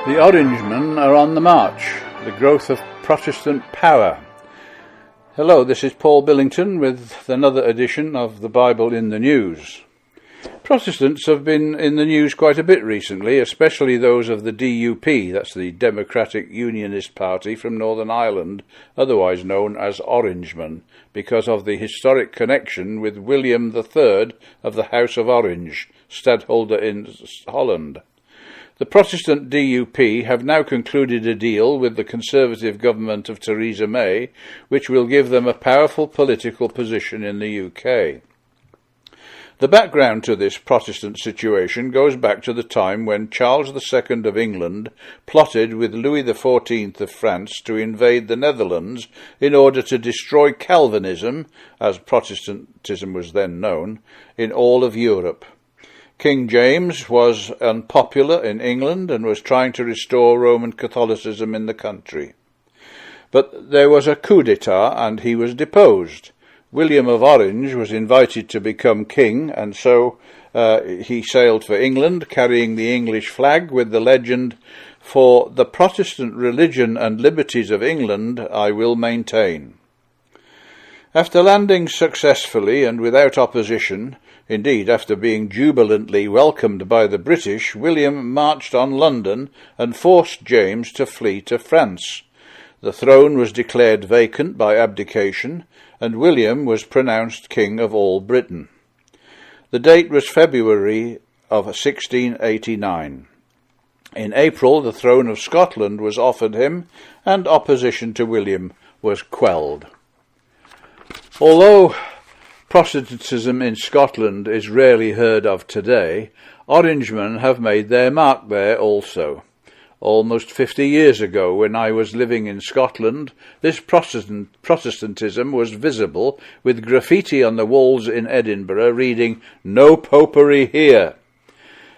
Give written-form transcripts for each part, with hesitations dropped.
The Orangemen are on the march, the growth of Protestant power. Hello, this is Paul Billington with another edition of the Bible in the News. Protestants have been in the news quite a bit recently, especially those of the D.U.P, that's the Democratic Unionist Party from Northern Ireland, otherwise known as Orangemen, because of the historic connection with William III of the House of Orange, Stadholder in Holland. The Protestant D.U.P have now concluded a deal with the Conservative government of Theresa May, which will give them a powerful political position in the UK. The background to this Protestant situation goes back to the time when Charles II of England plotted with Louis XIV of France to invade the Netherlands in order to destroy Calvinism, as Protestantism was then known, in all of Europe. King James was unpopular in England and was trying to restore Roman Catholicism in the country. But there was a coup d'etat and he was deposed. William of Orange was invited to become king, and so he sailed for England, carrying the English flag with the legend, "For the Protestant religion and liberties of England I will maintain." After landing successfully and without opposition, indeed after being jubilantly welcomed by the British, William marched on London and forced James to flee to France. The throne was declared vacant by abdication, and William was pronounced king of all Britain. The date was February of 1689. In April, the throne of Scotland was offered him, and opposition to William was quelled. Although Protestantism in Scotland is rarely heard of today, Orangemen have made their mark there also. Almost 50 years ago, when I was living in Scotland, this Protestantism was visible, with graffiti on the walls in Edinburgh reading, "No Popery Here."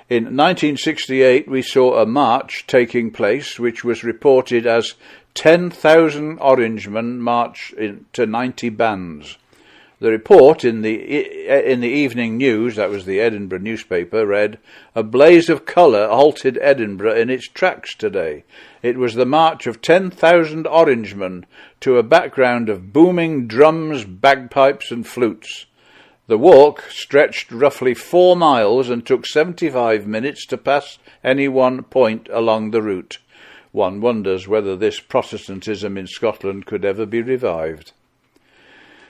In 1968 we saw a march taking place which was reported as 10,000 Orangemen march to 90 bands. The report in the evening news, that was the Edinburgh newspaper, read, "A blaze of colour halted Edinburgh in its tracks today. It was the march of 10,000 Orangemen to a background of booming drums, bagpipes and flutes. The walk stretched roughly 4 miles and took 75 minutes to pass any one point along the route. One wonders whether this Protestantism in Scotland could ever be revived."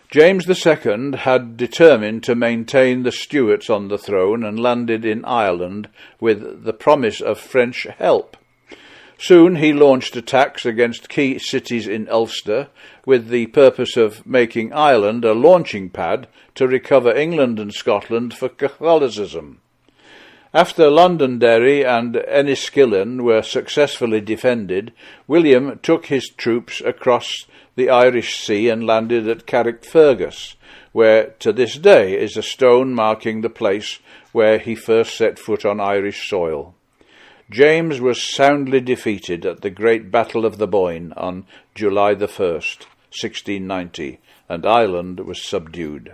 James II had determined to maintain the Stuarts on the throne and landed in Ireland with the promise of French help. Soon he launched attacks against key cities in Ulster with the purpose of making Ireland a launching pad to recover England and Scotland for Catholicism. After Londonderry and Enniskillen were successfully defended, William took his troops across the Irish Sea and landed at Carrickfergus, where to this day is a stone marking the place where he first set foot on Irish soil. James was soundly defeated at the Great Battle of the Boyne on July the 1st, 1690, and Ireland was subdued.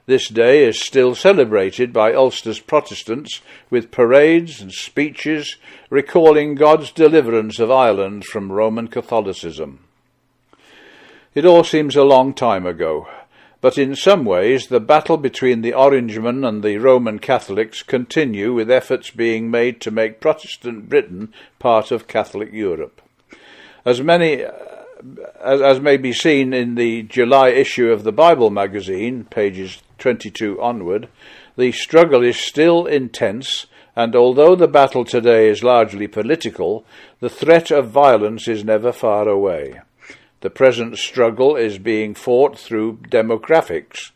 This day is still celebrated by Ulster's Protestants with parades and speeches recalling God's deliverance of Ireland from Roman Catholicism. It all seems a long time ago, but in some ways the battle between the Orangemen and the Roman Catholics continue, with efforts being made to make Protestant Britain part of Catholic Europe. As may be seen in the July issue of the Bible magazine, pages 22 onward, the struggle is still intense, and although the battle today is largely political, the threat of violence is never far away. The present struggle is being fought through demographics.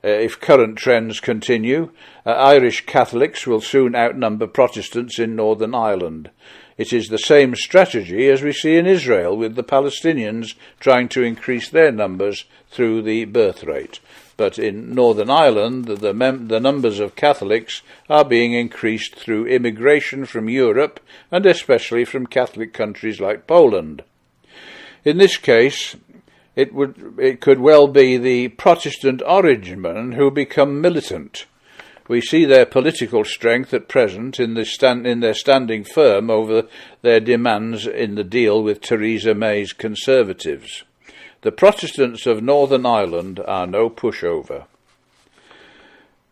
If current trends continue, Irish Catholics will soon outnumber Protestants in Northern Ireland. It is the same strategy as we see in Israel, with the Palestinians trying to increase their numbers through the birth rate. But in Northern Ireland, the numbers of Catholics are being increased through immigration from Europe, and especially from Catholic countries like Poland. In this case, it could well be the Protestant Orangemen who become militant. We see their political strength at present in their standing firm over their demands in the deal with Theresa May's Conservatives. The Protestants of Northern Ireland are no pushover.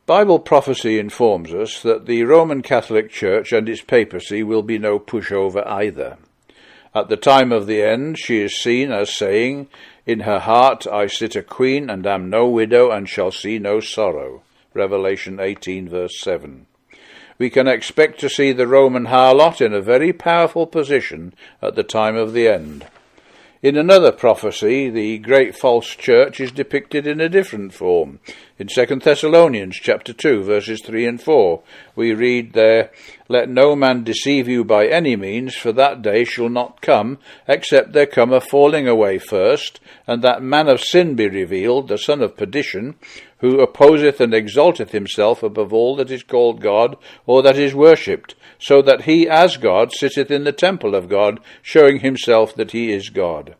Bible prophecy informs us that the Roman Catholic Church and its papacy will be no pushover either. At the time of the end, she is seen as saying, "In her heart I sit a queen, and am no widow, and shall see no sorrow." Revelation 18, verse 7. We can expect to see the Roman harlot in a very powerful position at the time of the end. In another prophecy, the great false church is depicted in a different form. In 2 Thessalonians chapter 2, verses 3 and 4, we read there, "Let no man deceive you by any means, for that day shall not come, except there come a falling away first, and that man of sin be revealed, the son of perdition, who opposeth and exalteth himself above all that is called God, or that is worshipped, so that he as God sitteth in the temple of God, showing himself that he is God."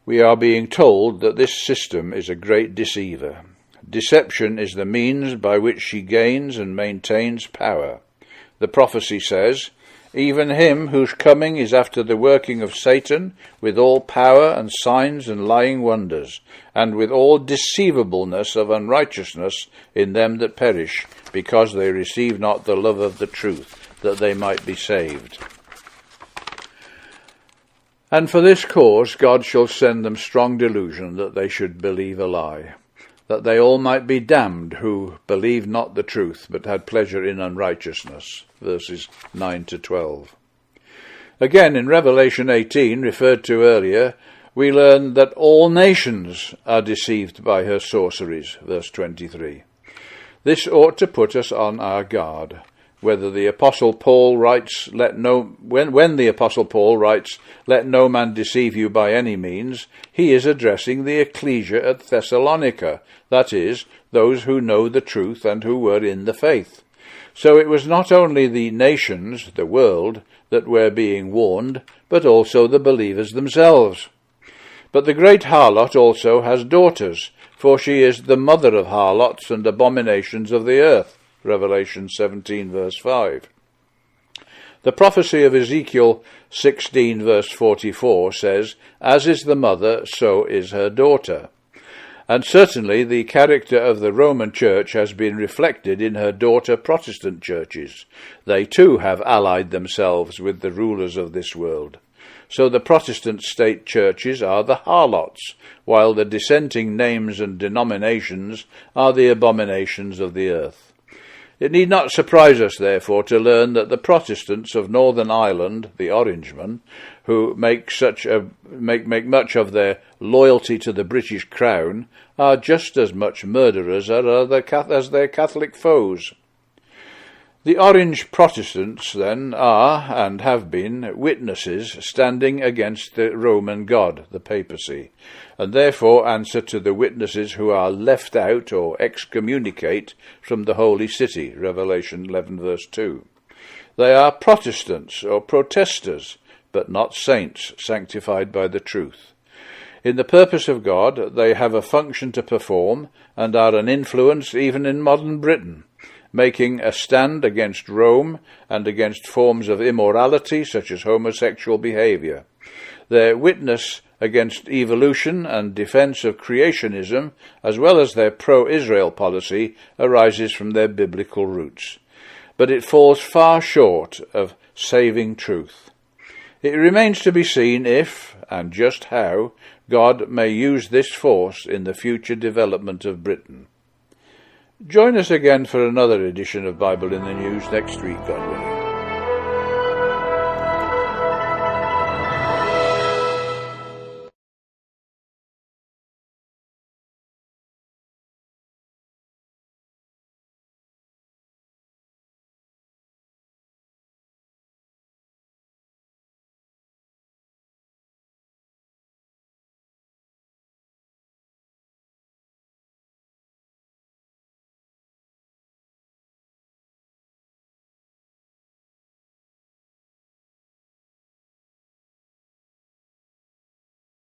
We are being told that this system is a great deceiver. Deception is the means by which she gains and maintains power. The prophecy says, "Even him whose coming is after the working of Satan, with all power and signs and lying wonders, and with all deceivableness of unrighteousness in them that perish, because they receive not the love of the truth, that they might be saved. And for this cause God shall send them strong delusion, that they should believe a lie, that they all might be damned who believed not the truth, but had pleasure in unrighteousness." Verses 9 to 12. Again, in Revelation 18, referred to earlier, we learn that all nations are deceived by her sorceries. Verse 23. This ought to put us on our guard. Whether the Apostle Paul writes, when the Apostle Paul writes, "Let no man deceive you by any means," he is addressing the ecclesia at Thessalonica, that is, those who know the truth and who were in the faith. So it was not only the nations, the world, that were being warned, but also the believers themselves. But the great harlot also has daughters, for she is the mother of harlots and abominations of the earth. Revelation 17, verse 5. The prophecy of Ezekiel 16, verse 44 says, "As is the mother, so is her daughter." And certainly the character of the Roman Church has been reflected in her daughter Protestant churches. They too have allied themselves with the rulers of this world. So the Protestant state churches are the harlots, while the dissenting names and denominations are the abominations of the earth. It need not surprise us, therefore, to learn that the Protestants of Northern Ireland, the Orangemen, who make much of their loyalty to the British Crown, are just as much murderers as their Catholic foes. The Orange Protestants, then, are, and have been, witnesses standing against the Roman God, the papacy, and therefore answer to the witnesses who are left out or excommunicate from the Holy City, Revelation 11, verse 2. They are Protestants or protesters, but not saints, sanctified by the truth. In the purpose of God, they have a function to perform, and are an influence even in modern Britain, making a stand against Rome and against forms of immorality such as homosexual behavior. Their witness against evolution and defense of creationism, as well as their pro-Israel policy, arises from their biblical roots. But it falls far short of saving truth. It remains to be seen if, and just how, God may use this force in the future development of Britain. Join us again for another edition of Bible in the News next week, God willing.